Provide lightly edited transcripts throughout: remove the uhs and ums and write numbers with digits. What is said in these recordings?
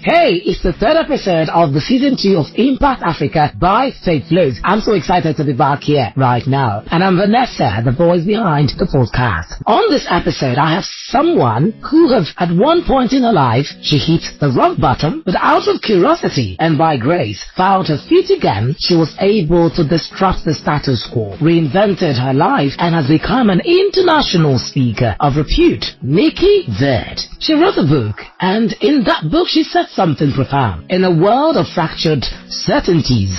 Hey, it's the third episode of the season 2 of Impact Africa by Faith Flows. I'm so excited to be back here right now. And I'm Vanessa, the voice behind the podcast. On this episode, I have someone who has at one point in her life, she hit the rock bottom, but out of curiosity and by grace, found her feet again. She was able to disrupt the status quo, reinvented her life, and has become an international speaker of repute. Nikki Bird. She wrote a book, and in that book she said something profound. In a world of fractured certainties,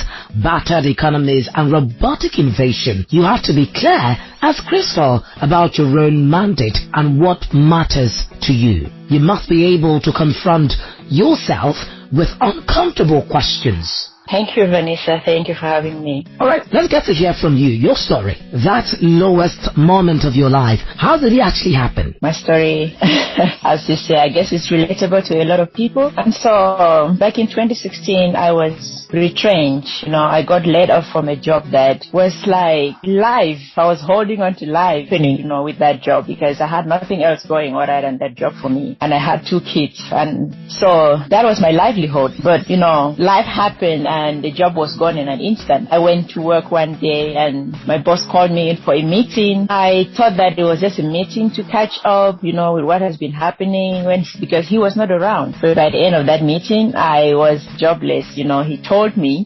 battered economies, and robotic invasion, you have to be clear as crystal about your own mandate and what matters to you. You must be able to confront yourself with uncomfortable questions. Thank you, Vanessa. Thank you for having me. All right, let's get to hear from you, your story. That lowest moment of your life, how did it actually happen? My story, as you say, I guess it's relatable to a lot of people. And so back in 2016, I was retrenched. I got laid off from a job that was like life. I was holding on to life, with that job because I had nothing else going other than that job for me. And I had 2 kids. And so that was my livelihood. But, life happened and the job was gone in an instant. I went to work one day and my boss called me in for a meeting. I thought that it was just a meeting to catch up, with what has been happening because he was not around. But by the end of that meeting, I was jobless. He told me,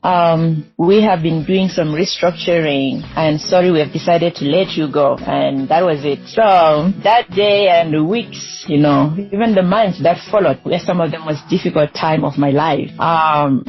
we have been doing some restructuring and sorry, we have decided to let you go. And that was it. So that day and the weeks, even the months that followed, some of them was difficult time of my life.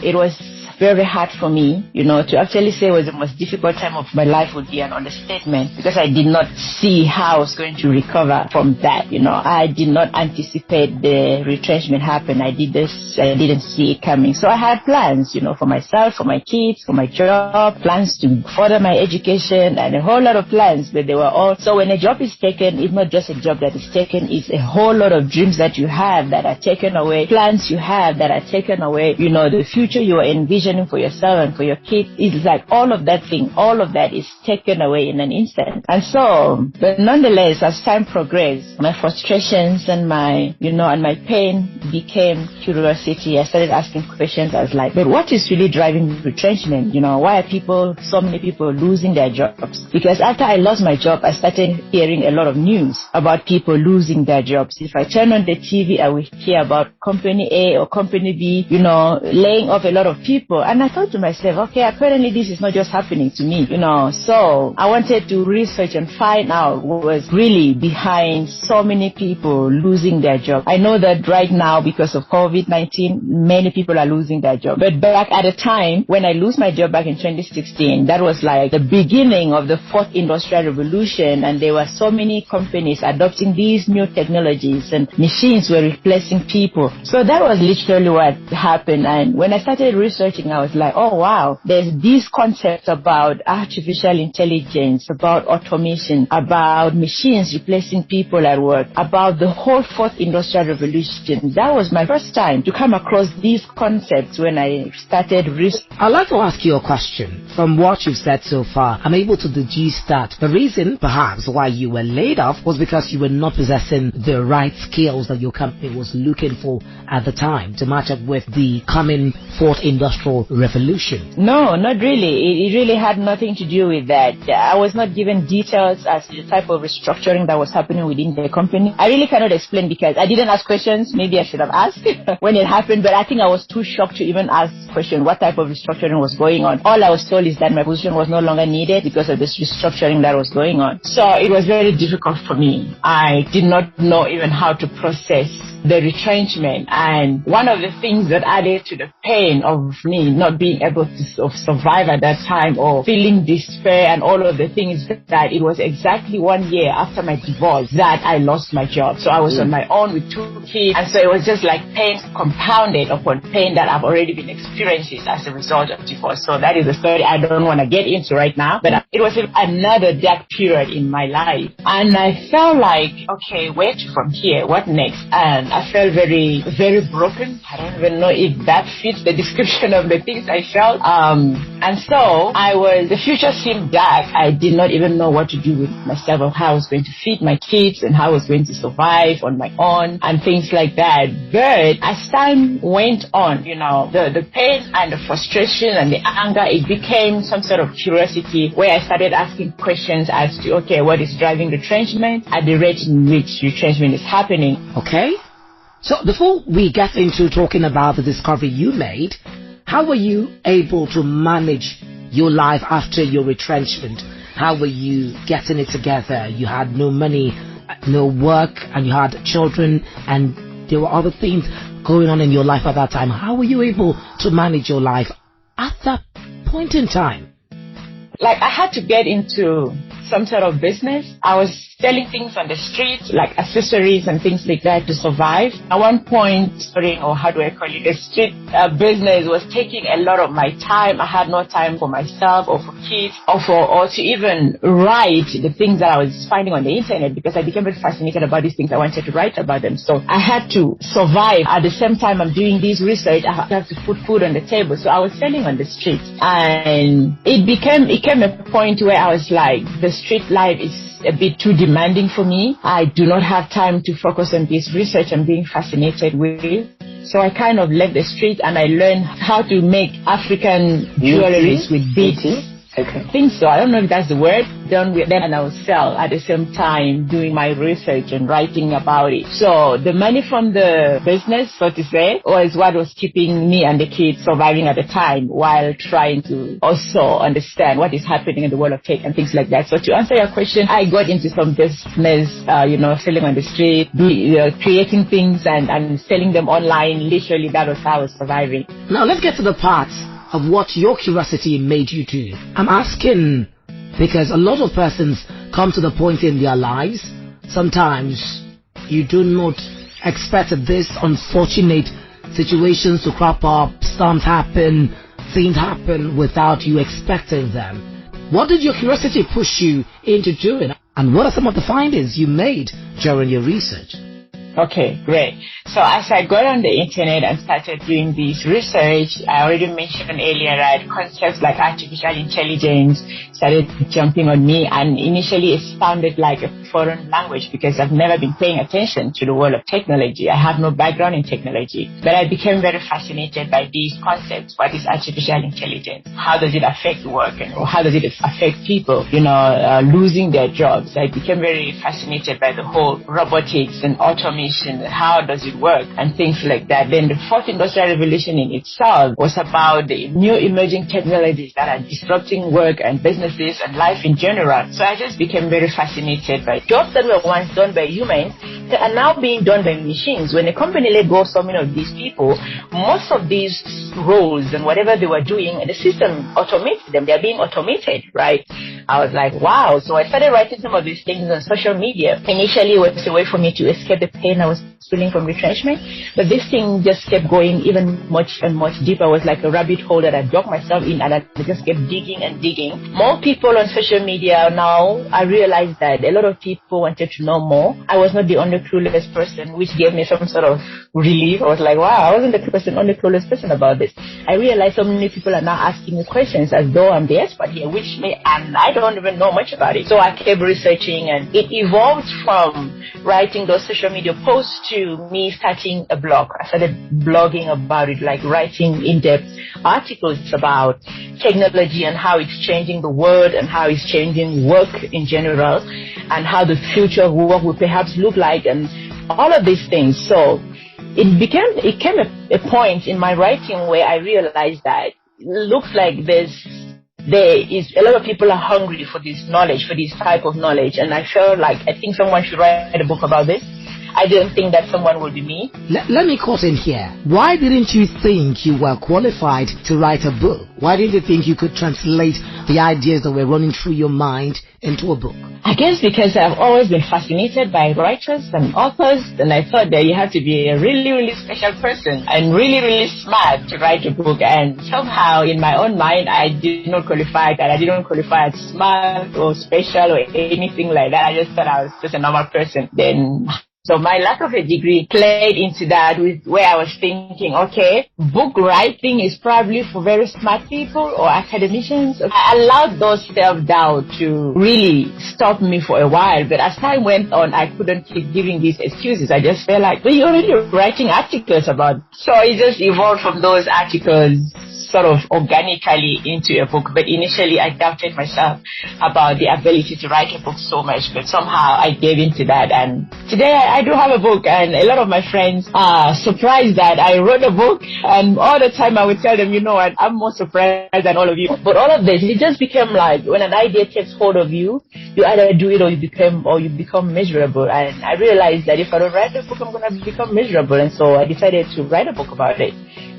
It was very hard for me, to actually say it was the most difficult time of my life would be an understatement because I did not see how I was going to recover from that, I did not anticipate the retrenchment happen. I didn't see it coming. So I had plans, for myself, for my kids, for my job, plans to further my education and a whole lot of plans, but they were all, so when a job is taken, it's not just a job that is taken, it's a whole lot of dreams that you have that are taken away, plans you have that are taken away, the future you are envisioning for yourself and for your kids. It's like all of that is taken away in an instant. And so, but nonetheless, as time progressed, my frustrations and my, and my pain became curiosity. I started asking questions. I was like, but what is really driving retrenchment? Why are so many people losing their jobs? Because after I lost my job, I started hearing a lot of news about people losing their jobs. If I turn on the TV, I will hear about company A or company B, laying off a lot of people. And I thought to myself, okay, apparently this is not just happening to me, So I wanted to research and find out what was really behind so many people losing their job. I know that right now, because of COVID-19, many people are losing their job. But back at the time when I lost my job back in 2016, that was like the beginning of the 4th industrial revolution. And there were so many companies adopting these new technologies and machines were replacing people. So that was literally what happened. And when I started researching, I was like, oh wow, there's these concepts about artificial intelligence, about automation, about machines replacing people at work, about the whole 4th industrial revolution. That was my first time to come across these concepts when I started research. I'd like to ask you a question. From what you've said so far, I'm able to deduce that the reason perhaps why you were laid off was because you were not possessing the right skills that your company was looking for at the time to match up with the coming 4th industrial revolution. No, not really. It really had nothing to do with that. I was not given details as to the type of restructuring that was happening within the company. I really cannot explain because I didn't ask questions. Maybe I should have asked when it happened, but I think I was too shocked to even ask questions what type of restructuring was going on. All I was told is that my position was no longer needed because of this restructuring that was going on. So it was very difficult for me. I did not know even how to process the retrenchment. And one of the things that added to the pain of me not being able to survive at that time or feeling despair and all of the things that it was exactly 1 year after my divorce that I lost my job. So I was on my own with 2 kids. And so it was just like pain compounded upon pain that I've already been experiencing as a result of divorce. So that is a story I don't want to get into right now. But it was another dark period in my life. And I felt like, okay, where to from here? What next? And I felt very, very broken. I don't even know if that fits the description of the things I felt. And so the future seemed dark. I did not even know what to do with myself, or how I was going to feed my kids and how I was going to survive on my own and things like that. But as time went on, the pain and the frustration and the anger, it became some sort of curiosity where I started asking questions as to, okay, what is driving retrenchment at the rate in which retrenchment is happening. Okay. So before we get into talking about the discovery you made, how were you able to manage your life after your retrenchment? How were you getting it together? You had no money, no work, and you had children, and there were other things going on in your life at that time. How were you able to manage your life at that point in time? Like, I had to get into some sort of business. I was selling things on the street, like accessories and things like that, to survive. At one point, the street business was taking a lot of my time. I had no time for myself or for kids or to even write the things that I was finding on the internet, because I became very fascinated about these things. I wanted to write about them. So I had to survive. At the same time I'm doing this research, I have to put food on the table. So I was selling on the street, and it came a point where I was like, the street life is a bit too demanding for me. I do not have time to focus on this research I'm being fascinated with. So I kind of left the street, and I learned how to make African jewelries with beads. Okay. I think so. I don't know if that's the word. Done with them, and I will sell at the same time doing my research and writing about it. So the money from the business, so to say, was what was keeping me and the kids surviving at the time, while trying to also understand what is happening in the world of tech and things like that. So to answer your question, I got into some business, selling on the street, creating things and selling them online. Literally, that was how I was surviving. Now let's get to the part of what your curiosity made you do. I'm asking because a lot of persons come to the point in their lives, sometimes you do not expect this unfortunate situations to crop up, storms happen, things happen without you expecting them. What did your curiosity push you into doing, and what are some of the findings you made during your research? Okay, great. So as I got on the internet and started doing this research, I already mentioned earlier that concepts like artificial intelligence started jumping on me, and initially it sounded like a foreign language because I've never been paying attention to the world of technology. I have no background in technology, but I became very fascinated by these concepts. What is artificial intelligence? How does it affect work, and how does it affect people, losing their jobs? I became very fascinated by the whole robotics and automation. How does it work and things like that. Then the fourth industrial revolution in itself was about the new emerging technologies that are disrupting work and businesses and life in general. So I just became very fascinated by jobs that were once done by humans that are now being done by machines. When a company let go of so many of these people, most of these roles and whatever they were doing, the system automates them. They're being automated, right? I was like, wow. So I started writing some of these things on social media. Initially, it was a way for me to escape the pain I was feeling from retrenchment, but this thing just kept going even much and much deeper. It was like a rabbit hole that I dug myself in, and I just kept digging and digging. More people on social media now. I realized that a lot of people wanted to know more. I was not the only clueless person, which gave me some sort of relief. I was like, wow, I wasn't the only clueless person about this. I realized so many people are now asking me questions as though I'm the expert here, and I don't even know much about it. So I kept researching, and it evolved from writing those social media posts to me starting a blog. I started blogging about it, like writing in-depth articles about technology and how it's changing the world and how it's changing work in general and how the future of work will perhaps look like and all of these things. So it came a point in my writing where I realized that it looks like there is a lot of people are hungry for this knowledge, for this type of knowledge, and I felt like I think someone should write a book about this. I didn't think that someone would be me. Let me cut in here. Why didn't you think you were qualified to write a book? Why didn't you think you could translate the ideas that were running through your mind into a book? I guess because I've always been fascinated by writers and authors, and I thought that you have to be a really, really special person and really, really smart to write a book. And somehow in my own mind, I did not qualify that. I didn't qualify as smart or special or anything like that. I just thought I was just a normal person. Then So my lack of a degree played into that, with where I was thinking, okay, book writing is probably for very smart people or academicians. I allowed those self-doubt to really stop me for a while. But as time went on, I couldn't keep giving these excuses. I just felt like, well, you're already writing articles about. So it just evolved from those articles sort of organically into a book. But initially I doubted myself about the ability to write a book so much, but somehow I gave into that, and today I do have a book, and a lot of my friends are surprised that I wrote a book, and all the time I would tell them, you know what, I'm more surprised than all of you. But all of this, it just became like, when an idea takes hold of you, you either do it or you become miserable. And I realized that if I don't write a book, I'm going to become miserable, and so I decided to write a book about it,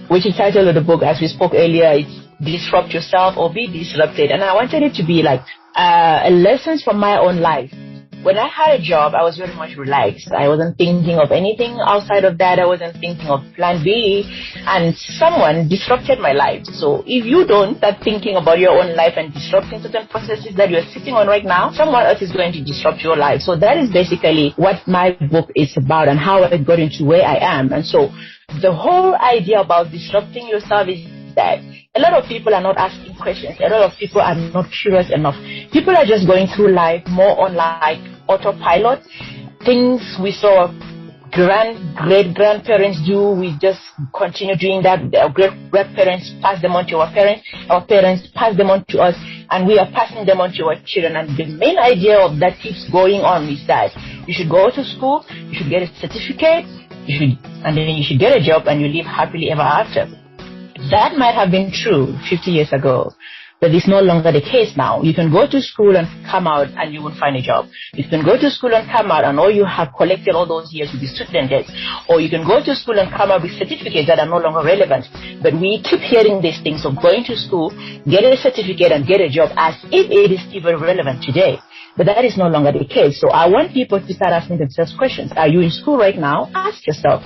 which is title of the book, as we spoke earlier, it's Disrupt Yourself or Be Disrupted. And I wanted it to be like lessons from my own life. When I had a job, I was very much relaxed. I wasn't thinking of anything outside of that. I wasn't thinking of plan B. And someone disrupted my life. So if you don't start thinking about your own life and disrupting certain processes that you're sitting on right now, someone else is going to disrupt your life. So that is basically what my book is about and how I got into where I am. And so the whole idea about disrupting yourself is that a lot of people are not asking questions. A lot of people are not curious enough. People are just going through life more on like autopilot. Things we saw great-grandparents do, we just continue doing that. Our great-grandparents pass them on to our parents pass them on to us, and we are passing them on to our children. And the main idea of that keeps going on is that you should go to school, you should get a certificate, and then you should get a job and you live happily ever after. That might have been true 50 years ago, but it's no longer the case now. You can go to school and come out and you won't find a job. You can go to school and come out and all you have collected all those years will be student debt. Or you can go to school and come out with certificates that are no longer relevant. But we keep hearing these things of going to school, get a certificate and get a job as if it is even relevant today. But that is no longer the case. So I want people to start asking themselves questions. Are you in school right now? Ask yourself,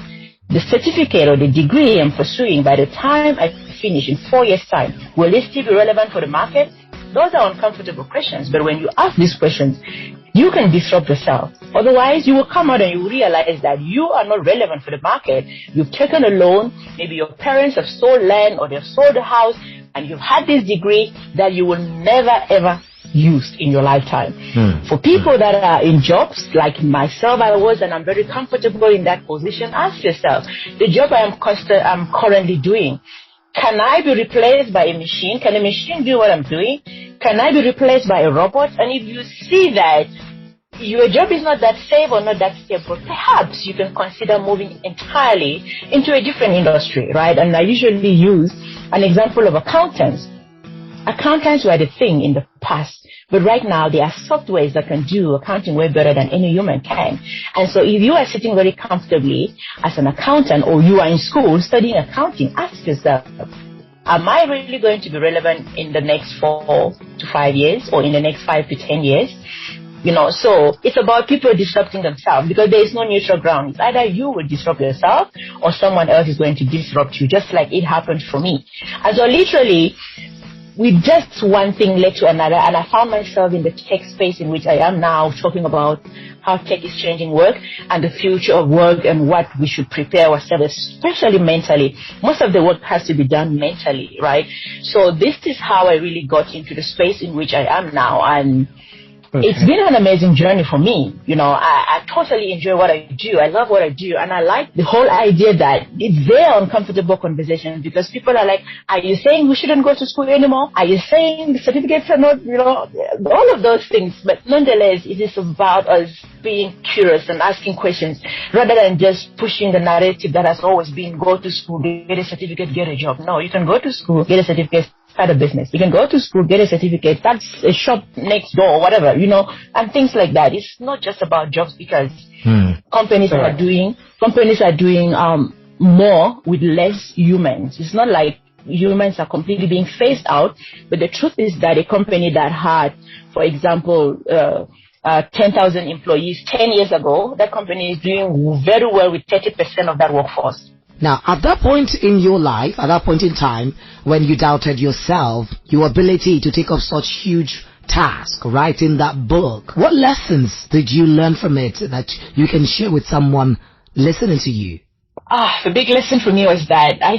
the certificate or the degree I'm pursuing, by the time I finish in 4 years' time, will it still be relevant for the market? Those are uncomfortable questions. But when you ask these questions, you can disrupt yourself. Otherwise, you will come out and you realize that you are not relevant for the market. You've taken a loan. Maybe your parents have sold land or they've sold a house, and you've had this degree that you will never, ever used in your lifetime. For people that are in jobs like myself, I was, and I'm very comfortable in that position, ask yourself, the job I'm currently doing, can I be replaced by a machine? Can a machine do what I'm doing? Can I be replaced by a robot? And if you see that your job is not that safe or not that stable, perhaps you can consider moving entirely into a different industry, right? And I usually use an example of accountants. Accountants were the thing in the past, but right now there are softwares that can do accounting way better than any human can. And so if you are sitting very comfortably as an accountant, or you are in school studying accounting, ask yourself, am I really going to be relevant in the next 4 to 5 years or in the next 5 to 10 years? You know, so it's about people disrupting themselves, because there is no neutral ground. It's either you will disrupt yourself or someone else is going to disrupt you, just like it happened for me. And so literally, with just one thing led to another, and I found myself in the tech space in which I am now, talking about how tech is changing work and the future of work and what we should prepare ourselves, especially mentally. Most of the work has to be done mentally, right? So this is how I really got into the space in which I am now, and it's been an amazing journey for me. You know, I totally enjoy what I do. I love what I do. And I like the whole idea that it's very uncomfortable conversation, because people are like, are you saying we shouldn't go to school anymore? Are you saying the certificates are not, you know, all of those things. But nonetheless, it is about us being curious and asking questions rather than just pushing the narrative that has always been go to school, get a certificate, get a job. No, you can go to school, get a certificate, start a business. You can go to school, get a certificate, start a shop next door, whatever, you know, and things like that. It's not just about jobs, because companies are doing more with less humans. It's not like humans are completely being phased out, but the truth is that a company that had, for example, 10,000 employees 10 years ago, that company is doing very well with 30% of that workforce. Now, at that point in your life, at that point in time, when you doubted yourself, your ability to take up such huge task, writing that book. What lessons did you learn from it that you can share with someone listening to you? The big lesson for me was that I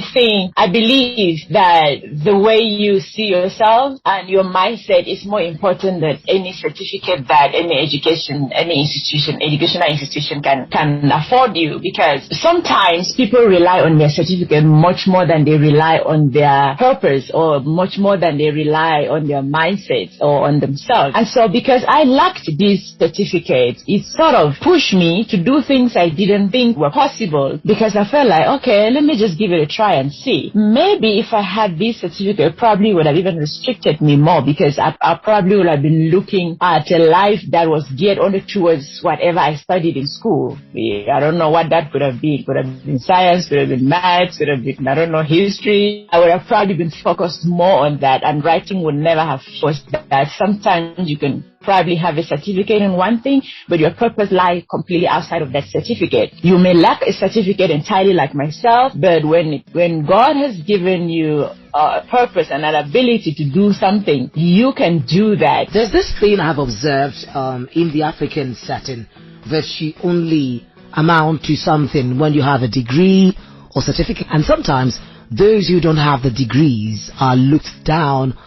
believe that the way you see yourself and your mindset is more important than any certificate that any educational institution can afford you, because sometimes people rely on their certificate much more than they rely on their purpose, or much more than they rely on their mindsets or on themselves. And so because I lacked these certificates, it sort of pushed me to do things I didn't think were possible, because I felt like, okay, let me just give it a try and see. Maybe if I had this certificate, it probably would have even restricted me more, because I probably would have been looking at a life that was geared only towards whatever I studied in school. I don't know what that could have been. It could have been science, could have been maths, could have been, I don't know, history. I would have probably been focused more on that, and writing would never have forced that. Sometimes you can probably have a certificate in one thing, but your purpose lies completely outside of that certificate. You may lack a certificate entirely like myself, but when God has given you a purpose and an ability to do something, you can do that. There's this thing I've observed in the African setting, that you only amount to something when you have a degree or certificate, and sometimes those who don't have the degrees are looked down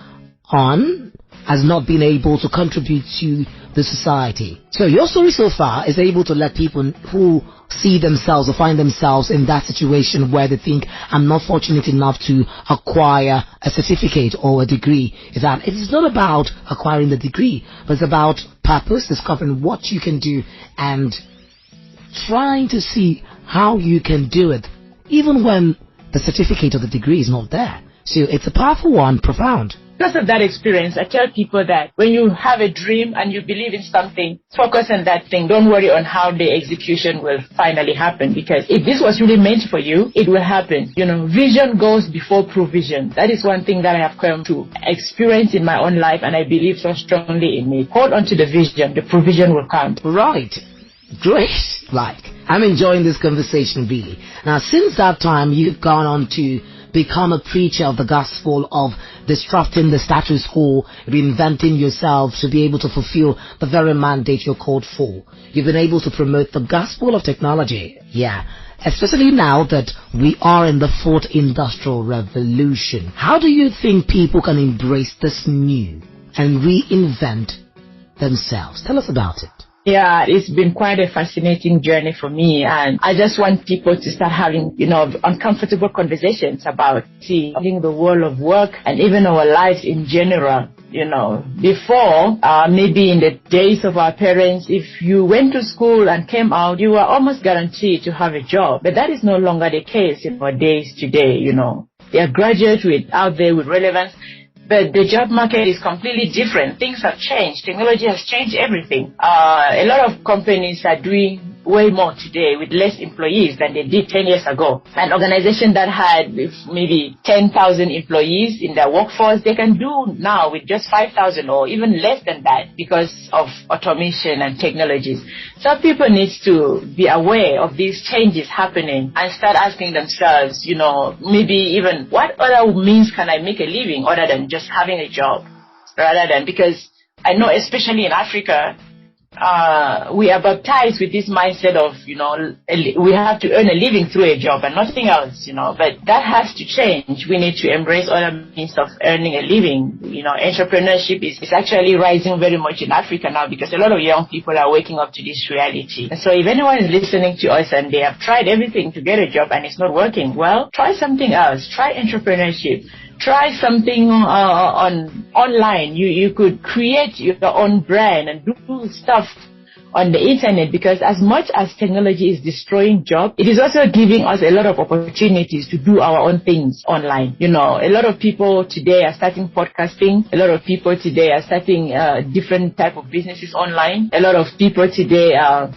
on as not being able to contribute to the society. So your story so far is able to let people who see themselves or find themselves in that situation where they think, I'm not fortunate enough to acquire a certificate or a degree, is that it's not about acquiring the degree, but it's about purpose, discovering what you can do and trying to see how you can do it, even when the certificate or the degree is not there. So it's a powerful one, profound. Because of that experience, I tell people that when you have a dream and you believe in something, focus on that thing. Don't worry on how the execution will finally happen, because if this was really meant for you, it will happen. You know, vision goes before provision. That is one thing that I have come to experience in my own life, and I believe so strongly in it. Hold on to the vision, the provision will come. Right. Great. Like, I'm enjoying this conversation, really. Now, since that time, you've gone on to become a preacher of the gospel of disrupting the status quo, reinventing yourself to be able to fulfill the very mandate you're called for. You've been able to promote the gospel of technology. Yeah. Especially now that we are in the fourth industrial revolution. How do you think people can embrace this new and reinvent themselves? Tell us about it. Yeah, it's been quite a fascinating journey for me, and I just want people to start having, uncomfortable conversations about the world of work and even our lives in general. Before, maybe in the days of our parents, if you went to school and came out, you were almost guaranteed to have a job. But that is no longer the case in our days today, There are graduates out there with relevance. But the job market is completely different. Things have changed. Technology has changed everything. A lot of companies are doing way more today with less employees than they did 10 years ago. An organization that had maybe 10,000 employees in their workforce, they can do now with just 5,000 or even less than that because of automation and technologies. So people need to be aware of these changes happening and start asking themselves, maybe even what other means can I make a living other than just having a job? Because I know especially in Africa, we are baptized with this mindset of, we have to earn a living through a job and nothing else, but that has to change. We need to embrace other means of earning a living. Entrepreneurship is actually rising very much in Africa now because a lot of young people are waking up to this reality. And so if anyone is listening to us and they have tried everything to get a job and it's not working, well, try something else. Try entrepreneurship. Try something online. You could create your own brand and do stuff on the internet, because as much as technology is destroying jobs, it is also giving us a lot of opportunities to do our own things online. A lot of people today are starting podcasting. A lot of people today are starting different type of businesses online. A lot of people today are,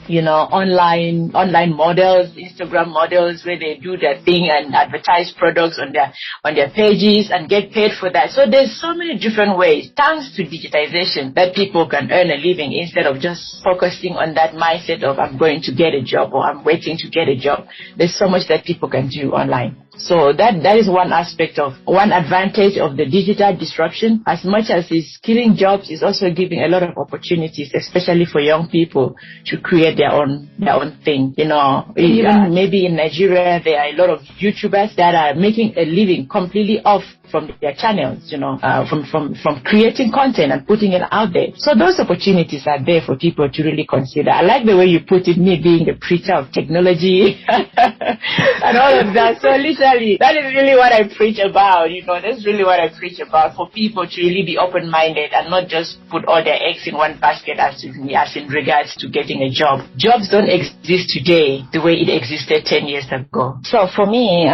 online models, Instagram models, where they do their thing and advertise products on their pages and get paid for that. So there's so many different ways, thanks to digitization, that people can earn a living instead of just focusing on that mindset of I'm going to get a job or I'm waiting to get a job. There's so much that people can do online. So that is one advantage of the digital disruption. As much as it's killing jobs, it's also giving a lot of opportunities, especially for young people to create their own thing. Even maybe in Nigeria, there are a lot of YouTubers that are making a living completely off from their channels, from creating content and putting it out there. So those opportunities are there for people to really consider. I like the way you put it, me being a preacher of technology and all of that. So literally, that is really what I preach about. That's really what I preach about, for people to really be open-minded and not just put all their eggs in one basket as in regards to getting a job. Jobs don't exist today the way it existed 10 years ago. So for me,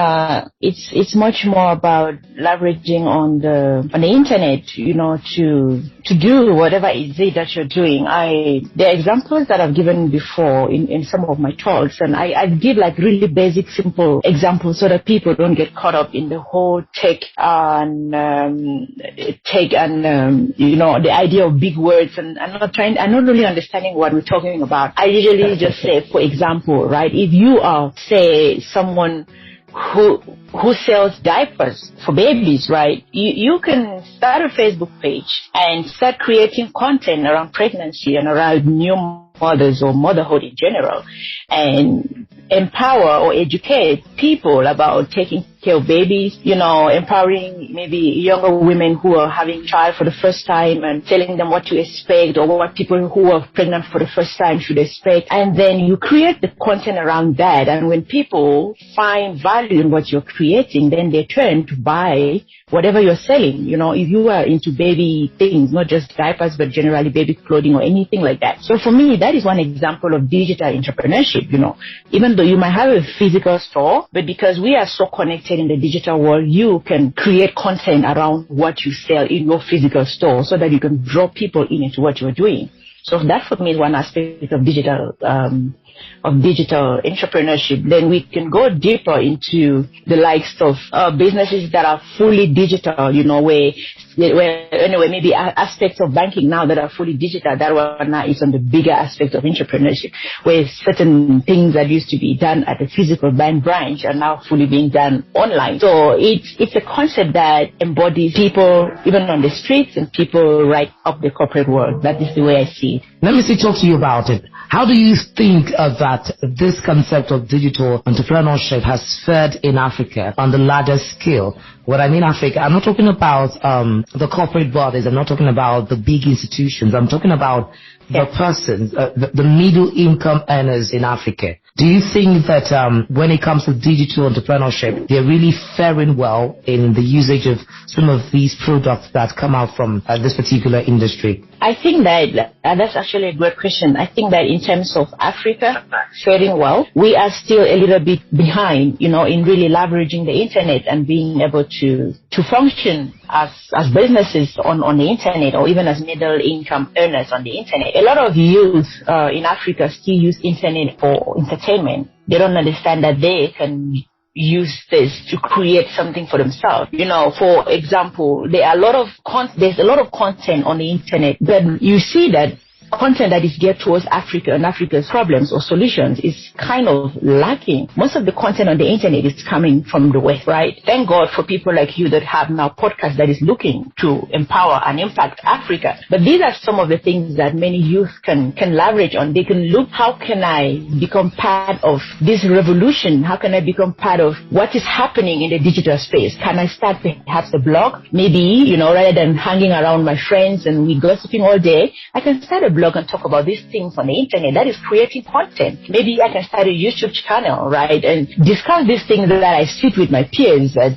it's much more about leveraging on the internet, to do whatever it is that you're doing. There are examples that I've given before in some of my talks, and I give like really basic, simple examples so that people don't get caught up in the whole tech and the idea of big words, and I'm not really understanding what we're talking about. I usually just say, for example, right, if you are, say, someone who sells diapers for babies, right? You can start a Facebook page and start creating content around pregnancy and around new mothers or motherhood in general, and empower or educate people about taking care of babies, empowering maybe younger women who are having a child for the first time and telling them what to expect, or what people who are pregnant for the first time should expect. And then you create the content around that. And when people find value in what you're creating, then they turn to buy whatever you're selling. If you are into baby things, not just diapers, but generally baby clothing or anything like that. So for me, that is one example of digital entrepreneurship. Even though you might have a physical store, but because we are so connected in the digital world, you can create content around what you sell in your physical store so that you can draw people into what you're doing. So that for me is one aspect of digital entrepreneurship. Then we can go deeper into the likes of businesses that are fully digital, where anyway, maybe aspects of banking now that are fully digital. That one now is on the bigger aspect of entrepreneurship, where certain things that used to be done at a physical bank branch are now fully being done online. So it's a concept that embodies people even on the streets and people right up the corporate world. That is the way I see it. Let me talk to you about it. How do you think that this concept of digital entrepreneurship has fared in Africa on the larger scale? When I mean Africa, I'm not talking about the corporate bodies. I'm not talking about the big institutions. I'm talking about the persons, the middle income earners in Africa. Do you think that when it comes to digital entrepreneurship, they're really faring well in the usage of some of these products that come out from this particular industry? I think that that's actually a great question. I think that in terms of Africa faring well, we are still a little bit behind, in really leveraging the internet and being able to function as businesses on the internet, or even as middle income earners on the internet. A lot of youth in Africa still use internet for entertainment. They don't understand that they can use this to create something for themselves. For example, there's a lot of content on the internet, but you see that content that is geared towards Africa and Africa's problems or solutions is kind of lacking. Most of the content on the internet is coming from the West, right? Thank God for people like you that have now podcasts that is looking to empower and impact Africa. But these are some of the things that many youth can leverage on. They can look, how can I become part of this revolution? How can I become part of what is happening in the digital space? Can I start perhaps a blog? Maybe, rather than hanging around my friends and we gossiping all day, I can start a blog and talk about these things on the internet. That is creating content. Maybe I can start a YouTube channel, right, and discuss these things that I sit with my peers at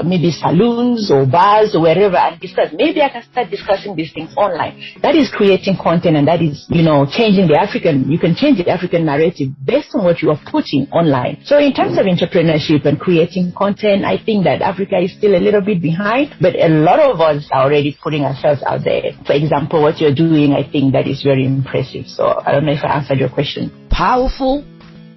maybe saloons or bars or wherever and discuss. Maybe I can start discussing these things online. That is creating content, and that is, changing you can change the African narrative based on what you are putting online. So in terms of entrepreneurship and creating content, I think that Africa is still a little bit behind, but a lot of us are already putting ourselves out there. For example, what you're doing, I think that is very impressive. So I don't know if I answered your question. Powerful.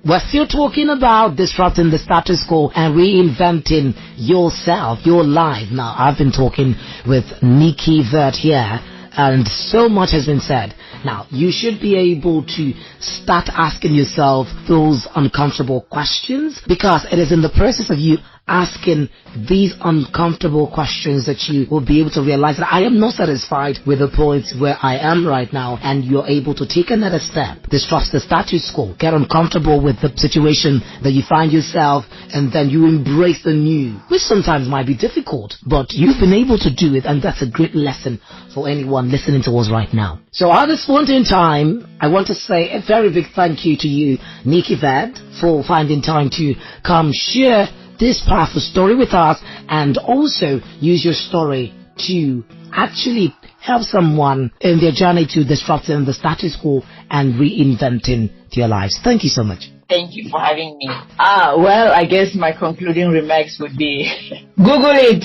We're still talking about disrupting the status quo and reinventing yourself, your life. Now, I've been talking with Nikki Vert here, and so much has been said. Now, you should be able to start asking yourself those uncomfortable questions, because it is in the process of you asking these uncomfortable questions that you will be able to realize that I am not satisfied with the point where I am right now, and you're able to take another step, distrust the status quo, get uncomfortable with the situation that you find yourself, and then you embrace the new, which sometimes might be difficult, but you've been able to do it, and that's a great lesson for anyone listening to us right now. So at this point in time, I want to say a very big thank you to you, Nikki Ved, for finding time to come share this powerful story with us, and also use your story to actually help someone in their journey to disrupting the status quo and reinventing their lives. Thank you so much. Thank you for having me. Well, I guess my concluding remarks would be Google it.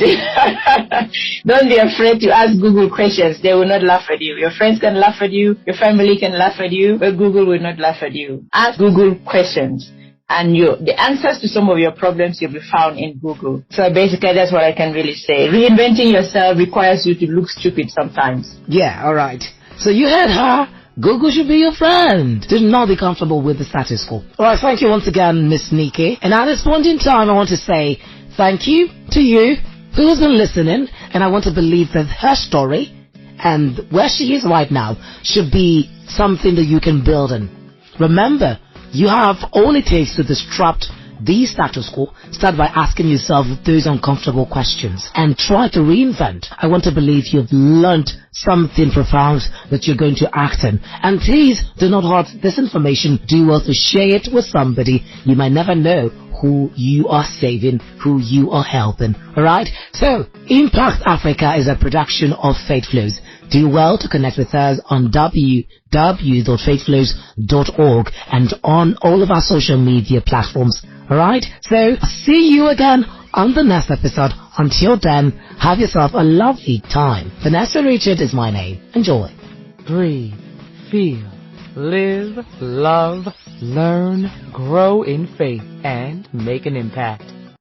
Don't be afraid to ask Google questions. They will not laugh at you. Your friends can laugh at you. Your family can laugh at you, but Google will not laugh at you. Ask Google questions, and the answers to some of your problems will be found in Google. So basically, that's what I can really say. Reinventing yourself requires you to look stupid sometimes. Yeah, all right. So you heard her. Google should be your friend. Do not be comfortable with the status quo. All right, thank you once again, Miss Nikki. And at this point in time, I want to say thank you to you who's been listening. And I want to believe that her story and where she is right now should be something that you can build on. Remember, you have all it takes to disrupt the status quo. Start by asking yourself those uncomfortable questions and try to reinvent. I want to believe you've learned something profound that you're going to act on. And please do not hoard this information. Do well to share it with somebody. You might never know who you are saving, who you are helping. Alright? So, Impact Africa is a production of Faith Flows. Do well to connect with us on www.faithflows.org and on all of our social media platforms. Alright? So, see you again on the next episode. Until then, have yourself a lovely time. Vanessa Richard is my name. Enjoy. Breathe, feel, live, love, learn, grow in faith, and make an impact.